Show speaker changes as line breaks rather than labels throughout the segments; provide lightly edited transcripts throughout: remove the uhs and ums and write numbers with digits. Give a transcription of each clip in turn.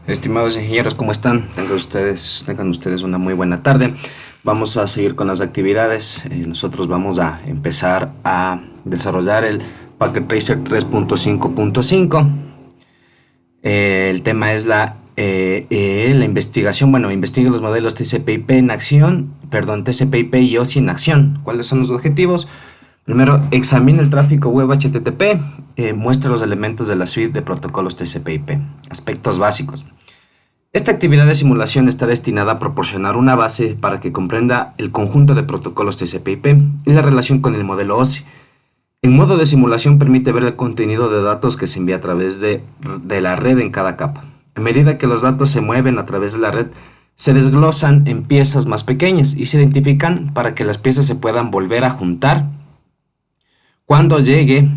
Estimados ingenieros, ¿cómo están? Tengan ustedes una muy buena tarde. Vamos a seguir con las actividades. Nosotros vamos a empezar a desarrollar el Packet Tracer 3.5.5. El tema es la investigación. Bueno, investigue los modelos TCP/IP en acción, TCP/IP y OSI en acción. ¿Cuáles son los objetivos? Primero, examina el tráfico web HTTP, muestra los elementos de la suite de protocolos TCP/IP. Aspectos básicos. Esta actividad de simulación está destinada a proporcionar una base para que comprenda el conjunto de protocolos TCP/IP y la relación con el modelo OSI. En modo de simulación permite ver el contenido de datos que se envía a través de la red en cada capa. A medida que los datos se mueven a través de la red, se desglosan en piezas más pequeñas y se identifican para que las piezas se puedan volver a juntar cuando llegue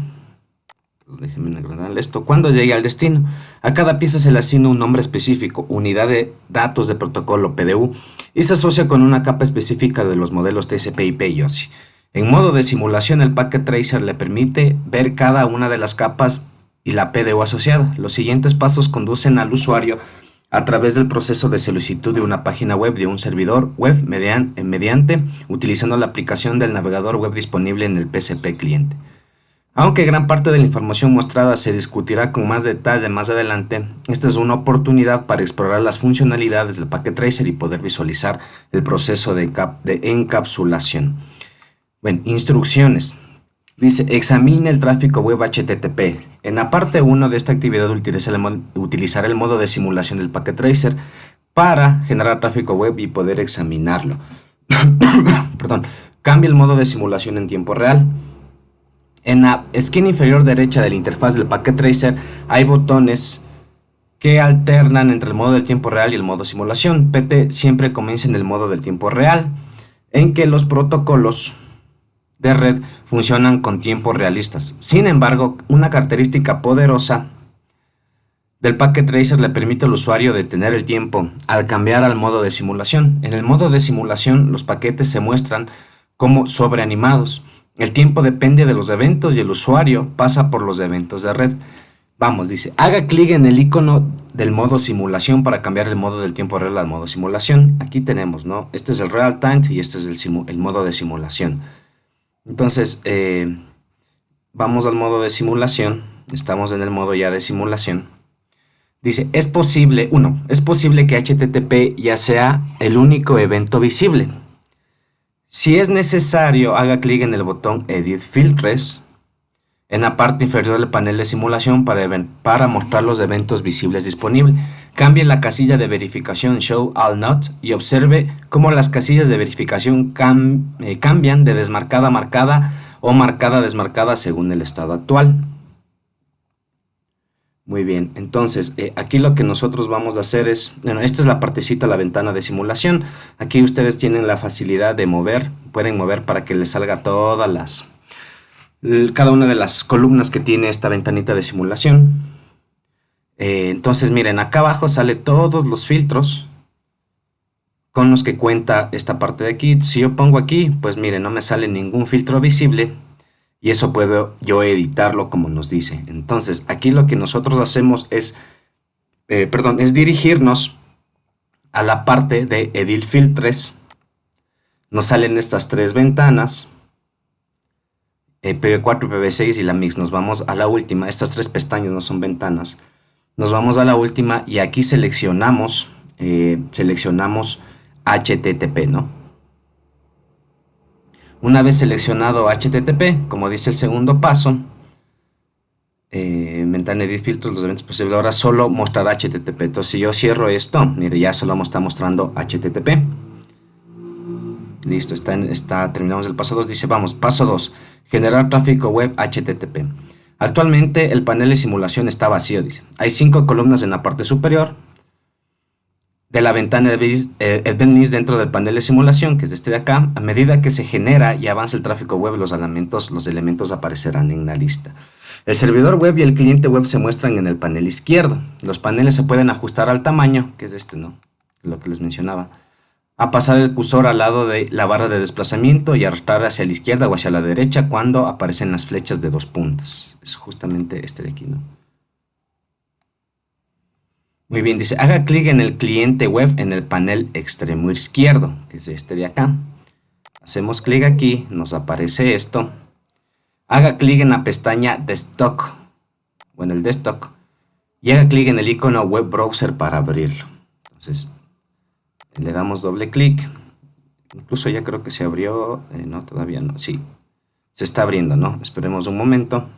al destino. A cada pieza se le asigna un nombre específico, unidad de datos de protocolo PDU, y se asocia con una capa específica de los modelos TCP/IP y OSI. En modo de simulación, el Packet Tracer le permite ver cada una de las capas y la PDU asociada. Los siguientes pasos conducen al usuario a través del proceso de solicitud de una página web de un servidor web mediante utilizando la aplicación del navegador web disponible en el PCP cliente. Aunque gran parte de la información mostrada se discutirá con más detalle más adelante, esta es una oportunidad para explorar las funcionalidades del Packet Tracer y poder visualizar el proceso de encapsulación. Bueno, instrucciones. Dice, examine el tráfico web HTTP. En la parte 1 de esta actividad utilizará el modo de simulación del Packet Tracer para generar tráfico web y poder examinarlo. Perdón. Cambia el modo de simulación en tiempo real. En la esquina inferior derecha de la interfaz del Packet Tracer hay botones que alternan entre el modo del tiempo real y el modo simulación. PT siempre comienza en el modo del tiempo real, en que los protocolos de red funcionan con tiempos realistas. Sin embargo, una característica poderosa del Packet Tracer le permite al usuario detener el tiempo al cambiar al modo de simulación. En el modo de simulación, los paquetes se muestran como sobreanimados. El tiempo depende de los eventos y el usuario pasa por los eventos de red. Vamos, dice, haga clic en el icono del modo simulación para cambiar el modo del tiempo real al modo simulación. Aquí tenemos, ¿no? Este es el real time y este es el modo de simulación. Entonces, vamos al modo de simulación. Estamos en el modo ya de simulación. Dice, es posible que HTTP ya sea el único evento visible. Si es necesario, haga clic en el botón Edit Filters en la parte inferior del panel de simulación para mostrar los eventos visibles disponibles. Cambie la casilla de verificación Show All Not y observe cómo las casillas de verificación cambian de desmarcada a marcada o marcada a desmarcada según el estado actual. Muy bien, entonces aquí lo que nosotros vamos a hacer es, bueno, esta es la partecita, la ventana de simulación. Aquí ustedes tienen la facilidad de mover, pueden mover para que les salga cada una de las columnas que tiene esta ventanita de simulación. Entonces miren, acá abajo sale todos los filtros con los que cuenta esta parte de aquí. Si yo pongo aquí, pues miren, no me sale ningún filtro visible. Y eso puedo yo editarlo como nos dice. Entonces, aquí lo que nosotros hacemos es dirigirnos a la parte de Edit Filters. Nos salen estas tres ventanas, PV4, PV6 y la Mix. Nos vamos a la última. Estas tres pestañas no son ventanas. Nos vamos a la última y aquí seleccionamos HTTP, ¿no? Una vez seleccionado HTTP, como dice el segundo paso, ventana Edit Filtros, los eventos posibles, ahora solo mostrará HTTP. Entonces si yo cierro esto, mire, ya solo me está mostrando HTTP. Listo, terminamos el paso 2. Dice, vamos, paso 2, generar tráfico web HTTP. Actualmente el panel de simulación está vacío, dice. Hay 5 columnas en la parte superior de la ventana de Event List dentro del panel de simulación, que es este de acá. A medida que se genera y avanza el tráfico web, los elementos aparecerán en la lista. El servidor web y el cliente web se muestran en el panel izquierdo. Los paneles se pueden ajustar al tamaño, que es este, ¿no? Lo que les mencionaba. A pasar el cursor al lado de la barra de desplazamiento y arrastrar hacia la izquierda o hacia la derecha cuando aparecen las flechas de 2 puntas. Es justamente este de aquí, ¿no? Muy bien, dice, haga clic en el cliente web en el panel extremo izquierdo, que es este de acá. Hacemos clic aquí, nos aparece esto. Haga clic en la pestaña Desktop, o en el Desktop, y haga clic en el icono Web Browser para abrirlo. Entonces, le damos doble clic. Incluso ya creo que se abrió. No, todavía no. Sí, se está abriendo, ¿no? Esperemos un momento.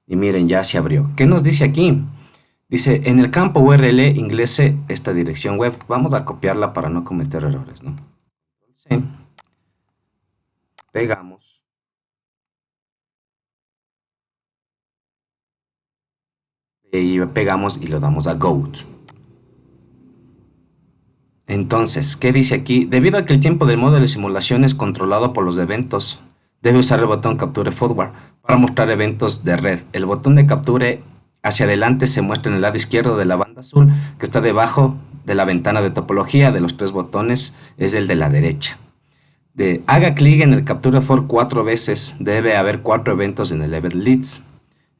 Y miren, ya se abrió. ¿Qué nos dice aquí? Dice, en el campo URL ingrese esta dirección web. Vamos a copiarla para no cometer errores, ¿no? Sí. Pegamos. Y pegamos y lo damos a Go. Entonces, ¿qué dice aquí? Debido a que el tiempo del modo de simulación es controlado por los eventos, debe usar el botón Capture Forward para mostrar eventos de red. El botón de Capture hacia adelante se muestra en el lado izquierdo de la banda azul que está debajo de la ventana de topología de los tres botones, es el de la derecha. Haga clic en el Capture For 4 veces, debe haber 4 eventos en el Event Leads.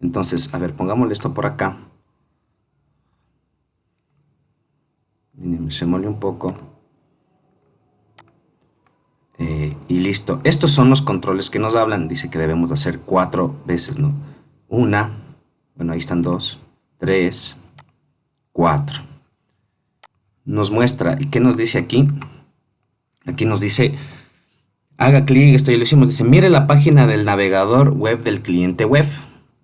Entonces, a ver, pongámosle esto por acá. Se mole un poco. Y listo. Estos son los controles que nos hablan. Dice que debemos hacer 4 veces, ¿no? Una, bueno, ahí están 2, 3, 4. Nos muestra. ¿Y qué nos dice aquí? Aquí nos dice, haga clic, esto ya lo hicimos. Dice, mire la página del navegador web del cliente web.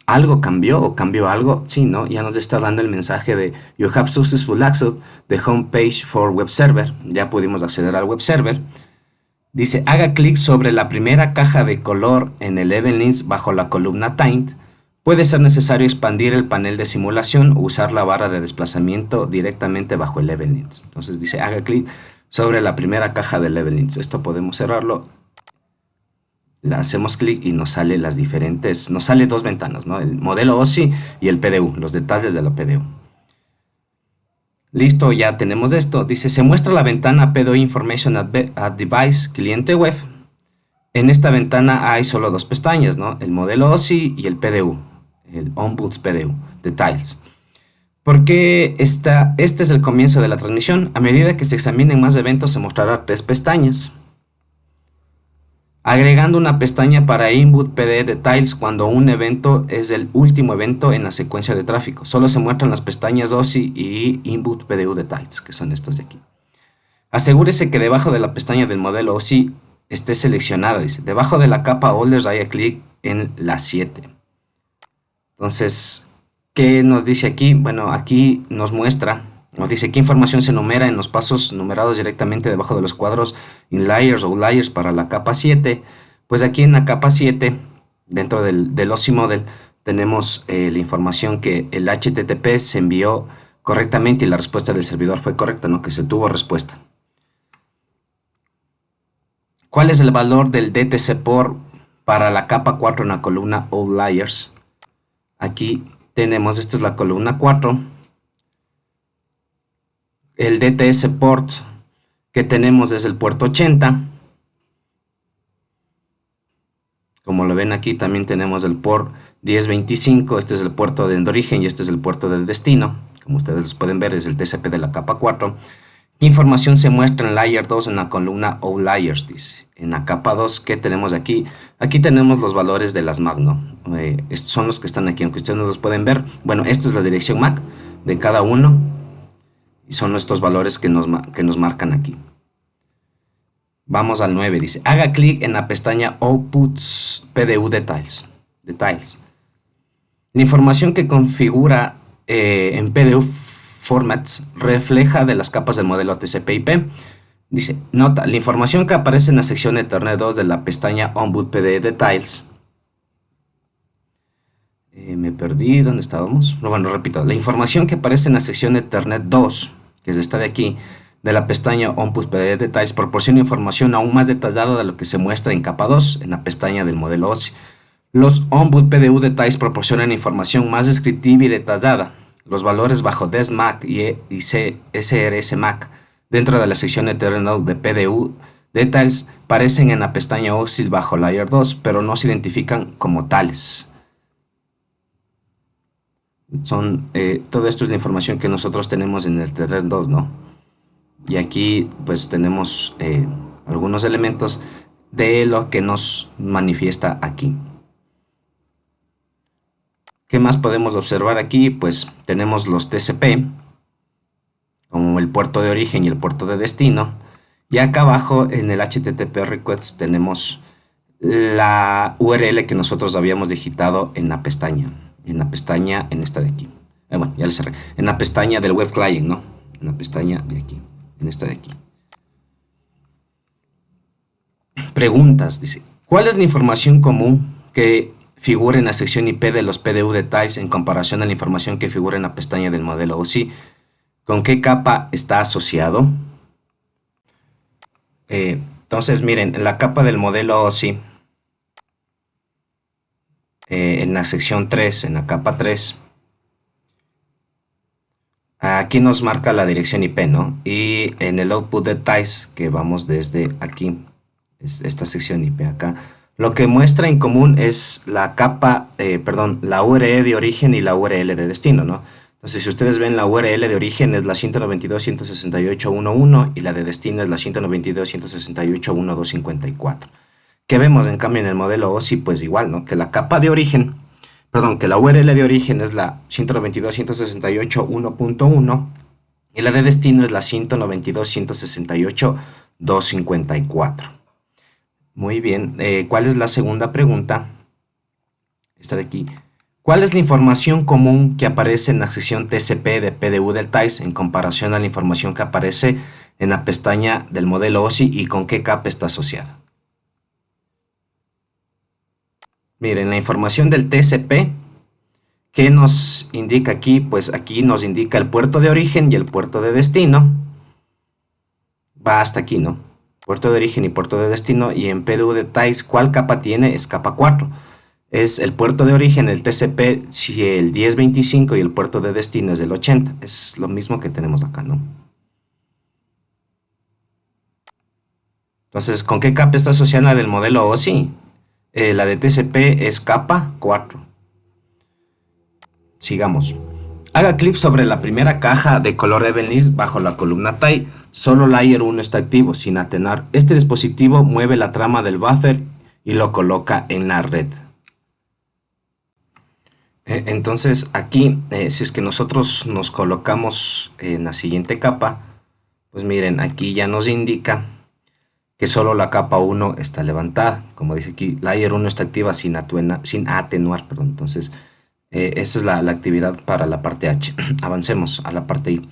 ¿Algo cambió o cambió algo? Sí, ¿no? Ya nos está dando el mensaje de You have successful access the homepage for web server. Ya pudimos acceder al web server. Dice, haga clic sobre la primera caja de color en el Event Links bajo la columna Tint. Puede ser necesario expandir el panel de simulación o usar la barra de desplazamiento directamente bajo el Event Links. Entonces dice, haga clic sobre la primera caja del Event Links. Esto podemos cerrarlo. Le hacemos clic y nos sale las diferentes, nos sale dos ventanas, ¿no? El modelo OSI y el PDU, los detalles de la PDU. Listo, ya tenemos esto. Dice, se muestra la ventana PDU Information at Device Cliente Web. En esta ventana hay solo dos pestañas, ¿no? El modelo OSI y el PDU, el Ombuds PDU, Details. Porque este es el comienzo de la transmisión. A medida que se examinen más eventos se mostrará 3 pestañas. Agregando una pestaña para Input PD Details cuando un evento es el último evento en la secuencia de tráfico. Solo se muestran las pestañas OSI y Input PDU Details, que son estas de aquí. Asegúrese que debajo de la pestaña del modelo OSI esté seleccionada. Dice, debajo de la capa Holders haga clic en la 7. Entonces, ¿qué nos dice aquí? Bueno, aquí nos muestra, nos dice qué información se numera en los pasos numerados directamente debajo de los cuadros inlayers o layers para la capa 7. Pues aquí en la capa 7, dentro del OSI Model, tenemos la información que el HTTP se envió correctamente y la respuesta del servidor fue correcta, ¿no? Que se tuvo respuesta. ¿Cuál es el valor del DTC port para la capa 4 en la columna All Layers? Aquí tenemos, esta es la columna 4. El DTS port que tenemos es el puerto 80. Como lo ven aquí, también tenemos el port 1025. Este es el puerto de origen y este es el puerto de destino. Como ustedes pueden ver, es el TCP de la capa 4. ¿Qué información se muestra en Layer 2 en la columna All Layers? Dice. En la capa 2, ¿qué tenemos aquí? Aquí tenemos los valores de las MAC, ¿no? Estos son los que están aquí, aunque ustedes no los pueden ver. Bueno, esta es la dirección MAC de cada uno. Y son estos valores que nos marcan aquí. Vamos al 9, dice, haga clic en la pestaña Outputs PDU Details. La información que configura en PDU Formats refleja de las capas del modelo TCP/IP. Dice, nota, la información que aparece en la sección Ethernet 2 de la pestaña Onboard PDU Details. Me perdí, ¿dónde estábamos? Bueno, repito, la información que aparece en la sección Ethernet 2, que es esta de aquí, de la pestaña Onboard PDU Details, proporciona información aún más detallada de lo que se muestra en capa 2, en la pestaña del modelo OSI. Los Onboard PDU Details proporcionan información más descriptiva y detallada. Los valores bajo DESMAC y SRSMAC dentro de la sección Ethernet de PDU Details aparecen en la pestaña OSI bajo Layer 2, pero no se identifican como tales. Todo esto es la información que nosotros tenemos en el Terrain 2, ¿no? Y aquí pues tenemos algunos elementos de lo que nos manifiesta aquí. ¿Qué más podemos observar aquí? Pues tenemos los TCP, como el puerto de origen y el puerto de destino. Y acá abajo en el HTTP request tenemos la URL que nosotros habíamos digitado en la pestaña. En esta de aquí. Bueno, ya le cerré. En la pestaña del web client, ¿no? En la pestaña de aquí. En esta de aquí. Preguntas, dice. ¿Cuál es la información común que figura en la sección IP de los PDU details en comparación a la información que figura en la pestaña del modelo OSI? ¿Con qué capa está asociado? Entonces, miren, en la capa del modelo OSI, en la sección 3, en la capa 3, aquí nos marca la dirección IP, ¿no? Y en el output details, que vamos desde aquí, es esta sección IP acá, lo que muestra en común es la capa, la URL de origen y la URL de destino, ¿no? Entonces, si ustedes ven, la URL de origen es la 192.168.1.1 y la de destino es la 192.168.1.254. ¿Qué vemos en cambio en el modelo OSI? Pues igual, ¿no? Que la capa de origen, que la URL de origen es la 192.168.1.1 y la de destino es la 192.168.254. Muy bien, ¿cuál es la segunda pregunta? Esta de aquí. ¿Cuál es la información común que aparece en la sección TCP de PDU del TAIS en comparación a la información que aparece en la pestaña del modelo OSI y con qué capa está asociada? Miren, la información del TCP, ¿qué nos indica aquí? Pues aquí nos indica el puerto de origen y el puerto de destino. Va hasta aquí, ¿no? Puerto de origen y puerto de destino. Y en PDU de TAIS, ¿cuál capa tiene? Es capa 4. Es el puerto de origen, el TCP, si el 1025 y el puerto de destino es el 80. Es lo mismo que tenemos acá, ¿no? Entonces, ¿con qué capa está asociada la del modelo OSI? La de TCP es capa 4. Sigamos. Haga clic sobre la primera caja de color Evenlist bajo la columna TIE. Solo Layer 1 está activo, sin atenuar. Este dispositivo mueve la trama del buffer y lo coloca en la red. Entonces aquí, si es que nosotros nos colocamos en la siguiente capa, pues miren, aquí ya nos indica que solo la capa 1 está levantada. Como dice aquí, Layer 1 está activa sin atenuar. Perdón. Entonces, esa es la actividad para la parte H. Avancemos a la parte I.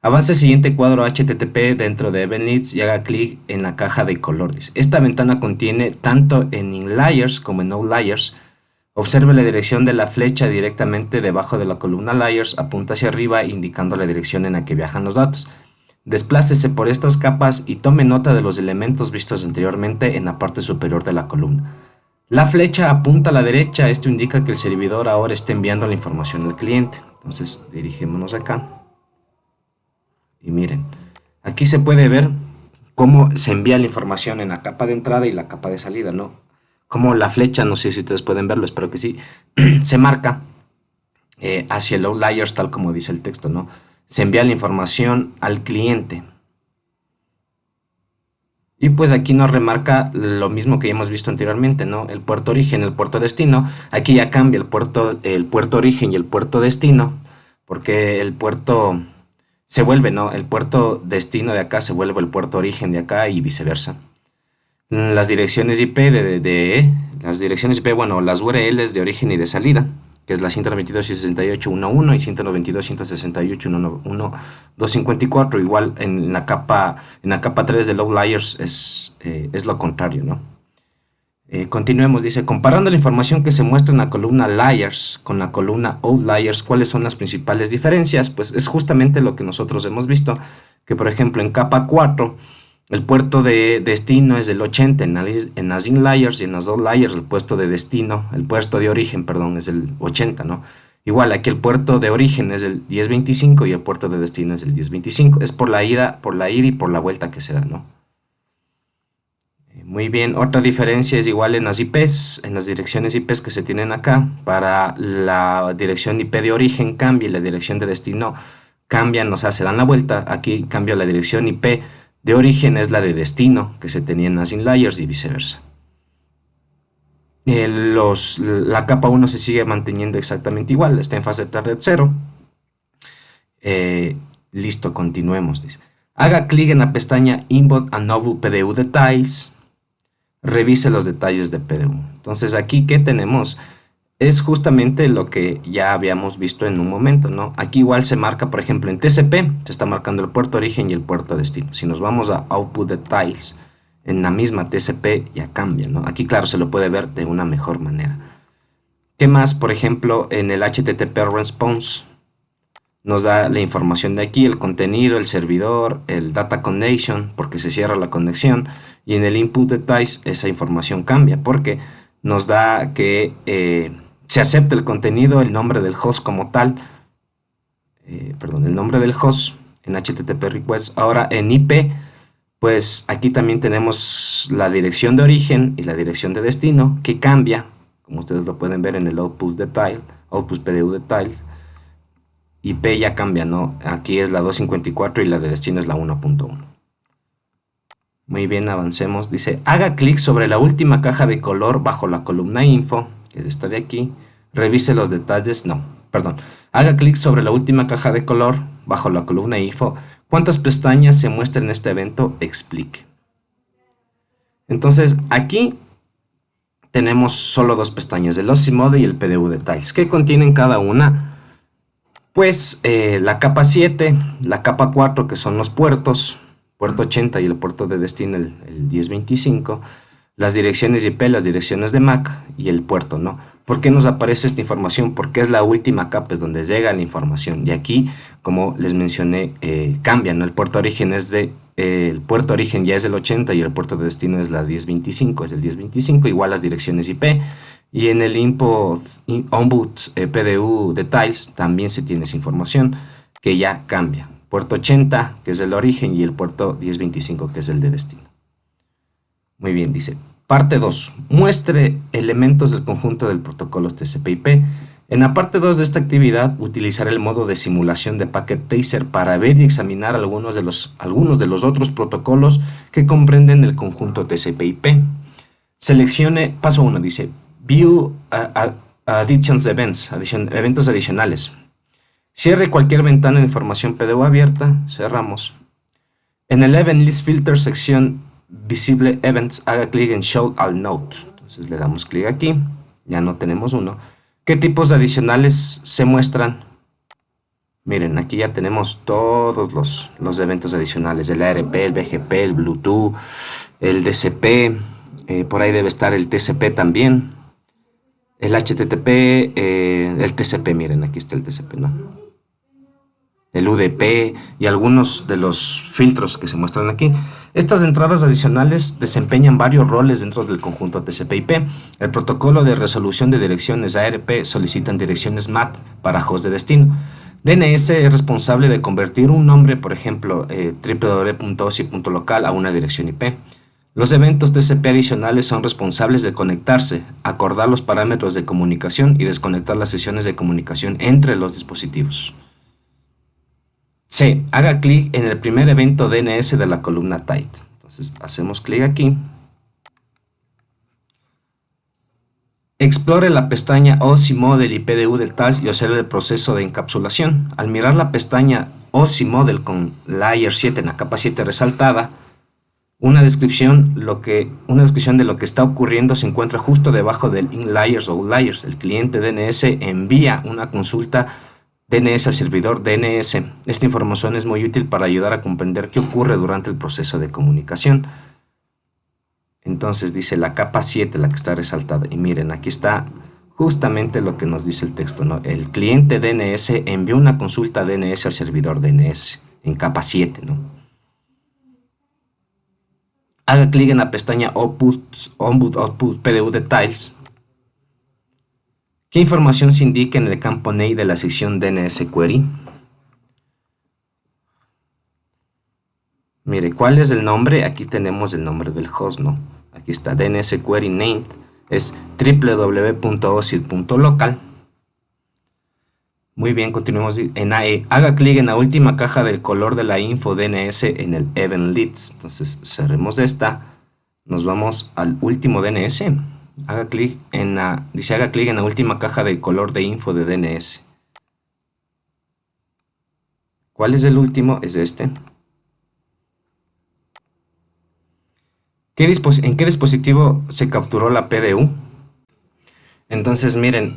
Avance el siguiente cuadro HTTP dentro de Evenlist y haga clic en la caja de colores. Esta ventana contiene tanto en In-Layers como en No-Layers. Observe la dirección de la flecha directamente debajo de la columna Layers, apunta hacia arriba indicando la dirección en la que viajan los datos. Desplácese por estas capas y tome nota de los elementos vistos anteriormente en la parte superior de la columna. La flecha apunta a la derecha, esto indica que el servidor ahora está enviando la información al cliente. Entonces dirigémonos acá. Y miren, aquí se puede ver cómo se envía la información en la capa de entrada y la capa de salida, ¿no? Como la flecha, no sé si ustedes pueden verlo, espero que sí, se marca hacia el low layers, tal como dice el texto, ¿no? Se envía la información al cliente. Y pues aquí nos remarca lo mismo que ya hemos visto anteriormente, ¿no? El puerto origen, el puerto destino. Aquí ya cambia el puerto origen y el puerto destino, porque el puerto se vuelve, ¿no? El puerto destino de acá se vuelve el puerto origen de acá y viceversa. Las direcciones IP las direcciones IP, bueno, las URLs de origen y de salida, que es la 192.168.1.1 y 192.168.1.254. Igual en la capa 3 de Low Layers es lo contrario, ¿no? Continuemos, dice, comparando la información que se muestra en la columna Layers con la columna Outliers, ¿cuáles son las principales diferencias? Pues es justamente lo que nosotros hemos visto, que por ejemplo en capa 4, el puerto de destino es del 80 en las in-layers y en las out-layers el puesto de destino, el puerto de origen, perdón, es el 80, ¿no? Igual aquí el puerto de origen es el 1025 y el puerto de destino es el 1025. Es por la ida y por la vuelta que se da, ¿no? Muy bien, otra diferencia es igual en las IPs, en las direcciones IPs que se tienen acá. Para la dirección IP de origen cambia y la dirección de destino cambian, o sea, se dan la vuelta. Aquí cambia la dirección IP de origen, es la de destino que se tenía en Async Layers y viceversa. La capa 1 se sigue manteniendo exactamente igual, está en fase de red 0. Listo, continuemos. Dice. Haga clic en la pestaña Input and Novel PDU Details. Revise los detalles de PDU. Entonces aquí, ¿qué tenemos? Es justamente lo que ya habíamos visto en un momento, ¿no? Aquí igual se marca, por ejemplo, en TCP, se está marcando el puerto origen y el puerto destino. Si nos vamos a Output Details, en la misma TCP ya cambia, ¿no? Aquí, claro, se lo puede ver de una mejor manera. ¿Qué más? Por ejemplo, en el HTTP Response nos da la información de aquí, el contenido, el servidor, el data connection, porque se cierra la conexión, y en el input details esa información cambia, porque nos da que se acepta el contenido, el nombre del host como tal, el nombre del host en HTTP request. Ahora en IP, pues aquí también tenemos la dirección de origen y la dirección de destino, que cambia, como ustedes lo pueden ver en el output detail, output PDU detail. IP ya cambia, ¿no? Aquí es la 254 y la de destino es la 1.1. Muy bien, avancemos. Dice, haga clic sobre la última caja de color bajo la columna info, que es esta de aquí. Revise los detalles, haga clic sobre la última caja de color bajo la columna info. ¿Cuántas pestañas se muestran en este evento? Explique. Entonces, aquí tenemos solo dos pestañas, el OSI Mode y el PDU Details. ¿Qué contienen cada una? Pues la capa 7, la capa 4, que son los puertos, puerto 80 y el puerto de destino, el 1025, las direcciones IP, las direcciones de MAC y el puerto, ¿no? ¿Por qué nos aparece esta información? Porque es la última capa, es donde llega la información. Y aquí, como les mencioné, cambia, ¿no? El puerto origen el puerto origen ya es el 80 y el puerto de destino es la 1025, es el 1025, igual las direcciones IP. Y en el Input PDU Details también se tiene esa información que ya cambia. Puerto 80, que es el origen, y el puerto 1025, que es el de destino. Muy bien, dice. Parte 2. Muestre elementos del conjunto del protocolo TCP/IP. En la parte 2 de esta actividad, utilizaré el modo de simulación de Packet Tracer para ver y examinar algunos de los otros protocolos que comprenden el conjunto TCP/IP. Seleccione, paso 1, dice, View Additions Events, eventos adicionales. Cierre cualquier ventana de información PDU abierta, cerramos. En el Event List Filter, sección Visible Events, haga clic en Show All Node. Entonces le damos clic aquí, ya no tenemos uno. ¿Qué tipos adicionales se muestran? Miren, aquí ya tenemos todos los eventos adicionales, el ARP, el BGP, el Bluetooth, el DCP, por ahí debe estar el TCP también. El HTTP, el TCP, miren, aquí está el TCP, ¿no? El UDP y algunos de los filtros que se muestran aquí. Estas entradas adicionales desempeñan varios roles dentro del conjunto TCP/IP. El protocolo de resolución de direcciones ARP solicitan direcciones MAT para host de destino. DNS es responsable de convertir un nombre, por ejemplo, www.osi.local a una dirección IP. Los eventos TCP adicionales son responsables de conectarse, acordar los parámetros de comunicación y desconectar las sesiones de comunicación entre los dispositivos. C. Haga clic en el primer evento DNS de la columna Tight. Entonces hacemos clic aquí. Explore la pestaña OSI Model y PDU Details y observe el proceso de encapsulación. Al mirar la pestaña OSI Model con Layer 7 en la capa 7 resaltada, una descripción de lo que está ocurriendo se encuentra justo debajo del In-Layers o Layers. El cliente DNS envía una consulta DNS al servidor DNS. Esta información es muy útil para ayudar a comprender qué ocurre durante el proceso de comunicación. Entonces dice la capa 7, la que está resaltada. Y miren, aquí está justamente lo que nos dice el texto, ¿no? El cliente DNS envió una consulta DNS al servidor DNS en capa 7, ¿no? Haga clic en la pestaña Output PDU Details. ¿Qué información se indica en el campo name de la sección DNS Query? Mire, ¿cuál es el nombre? Aquí tenemos el nombre del host, ¿no? Aquí está, DNS query named es www.osid.local. Muy bien, continuemos en AE. Haga clic en la última caja del color de la info DNS en el Event Leads. Entonces cerremos esta. Nos vamos al último DNS. Haga clic en la, dice haga clic en la última caja del color de info de DNS. ¿Cuál es el último? Es este. ¿En qué dispositivo se capturó la PDU? Entonces miren,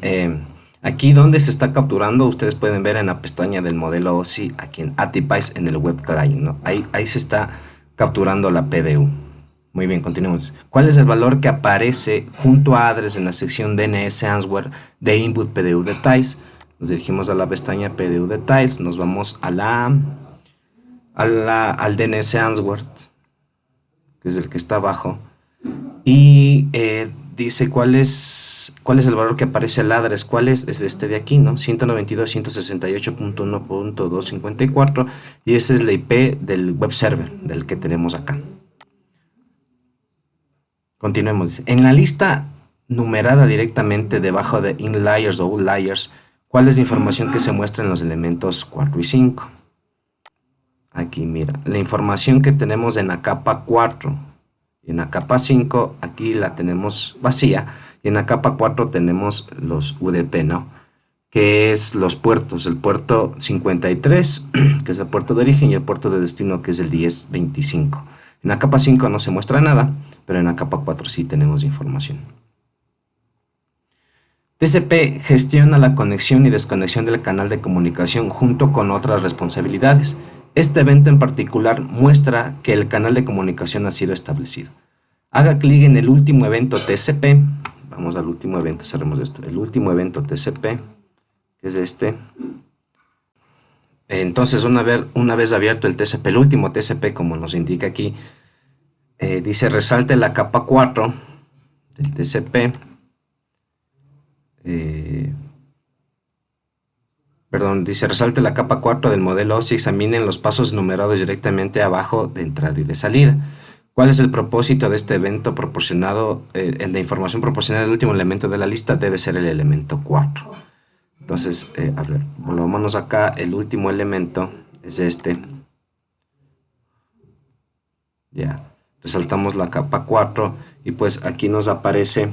aquí donde se está capturando, ustedes pueden ver en la pestaña del modelo OSI, aquí en ATPICE, en el web client, ¿no? Ahí se está capturando la PDU. Muy bien, continuemos. ¿Cuál es el valor que aparece junto a address en la sección DNS Answer de Input PDU Details? Nos dirigimos a la pestaña PDU Details, nos vamos al DNS Answer, que es el que está abajo, y dice cuál es el valor que aparece al address. ¿Cuál es? Es este de aquí, ¿no? 192.168.1.254, y esa es la IP del web server del que tenemos acá. Continuemos. En la lista numerada directamente debajo de inlayers o outliers, ¿cuál es la información que se muestra en los elementos 4 y 5? Aquí mira, la información que tenemos en la capa 4 y en la capa 5, aquí la tenemos vacía, y en la capa 4 tenemos los UDP, ¿no? Que es los puertos, el puerto 53, que es el puerto de origen, y el puerto de destino, que es el 1025. En la capa 5 no se muestra nada, pero en la capa 4 sí tenemos información. TCP gestiona la conexión y desconexión del canal de comunicación junto con otras responsabilidades. Este evento en particular muestra que el canal de comunicación ha sido establecido. Haga clic en el último evento TCP. Vamos al último evento, cerremos esto. El último evento TCP, que es este. Entonces, una vez abierto el TCP, el último TCP, como nos indica aquí, dice resalte la capa 4 del TCP. Dice resalte la capa 4 del modelo OSI, examinen los pasos numerados directamente abajo de entrada y de salida. ¿Cuál es el propósito de este evento proporcionado? En la información proporcionada del último elemento de la lista debe ser el elemento 4. Entonces, a ver, volvámonos acá, el último elemento es este. Ya, resaltamos la capa 4 y pues aquí nos aparece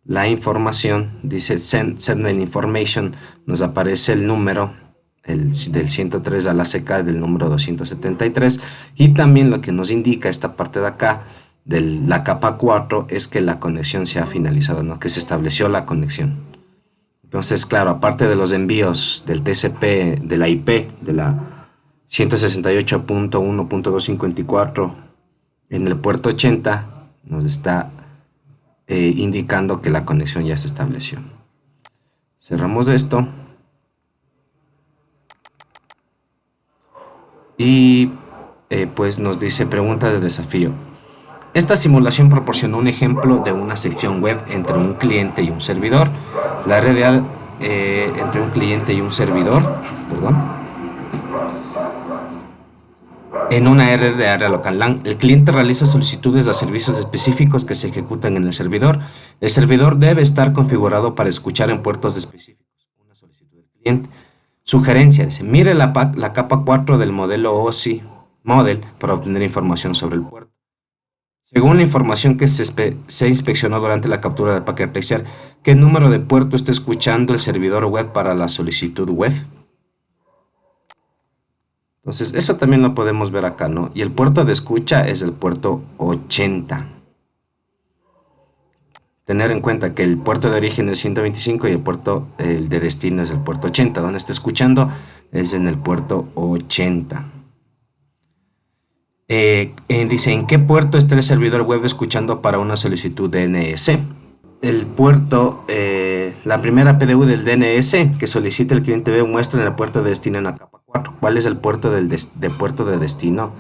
la información, dice Segment Information, nos aparece el número del 103 a la CK del número 273, y también lo que nos indica esta parte de acá de la capa 4 es que la conexión se ha finalizado, ¿no? Que se estableció la conexión. Entonces, claro, aparte de los envíos del TCP, de la IP, de la 168.1.254 en el puerto 80, nos está indicando que la conexión ya se estableció. Cerramos esto. Y pues nos dice pregunta de desafío. Esta simulación proporcionó un ejemplo de una sección web entre un cliente y un servidor. La red real entre un cliente y un servidor, en una red de área local LAN. El cliente realiza solicitudes a servicios específicos que se ejecutan en el servidor. El servidor debe estar configurado para escuchar en puertos específicos una solicitud del cliente. Sugerencia, dice, mire la capa 4 del modelo OSI Model para obtener información sobre el puerto. Según la información que se inspeccionó durante la captura del paquete apreciar, ¿qué número de puerto está escuchando el servidor web para la solicitud web? Entonces, eso también lo podemos ver acá, ¿no? Y el puerto de escucha es el puerto 80. Tener en cuenta que el puerto de origen es 125 y el de destino es el puerto 80. Donde está escuchando es en el puerto 80. Dice, ¿en qué puerto está el servidor web escuchando para una solicitud DNS? El puerto, la primera PDU del DNS que solicita el cliente web muestra en el puerto de destino en la capa 4. ¿Cuál es el puerto puerto de destino?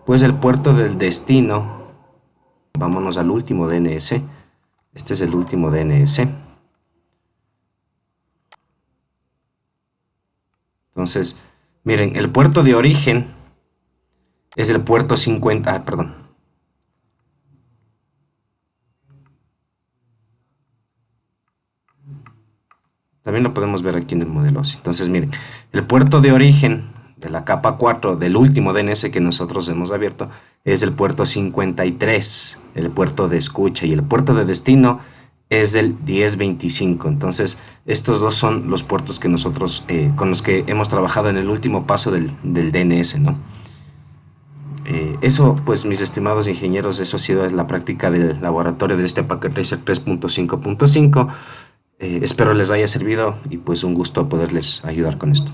Pues el puerto del destino, vámonos al último DNS. Este es el último DNS. Entonces, miren, el puerto de origen es el puerto 50, perdón. También lo podemos ver aquí en el modelo OSI. Entonces, miren, el puerto de origen de la capa 4 del último DNS que nosotros hemos abierto es el puerto 53, el puerto de escucha, y el puerto de destino es el 1025. Entonces, estos dos son los puertos que nosotros, con los que hemos trabajado en el último paso del DNS, ¿no? Eso, pues, mis estimados ingenieros, eso ha sido la práctica del laboratorio de este Packet Tracer 3.5.5. Espero les haya servido y pues un gusto poderles ayudar con esto.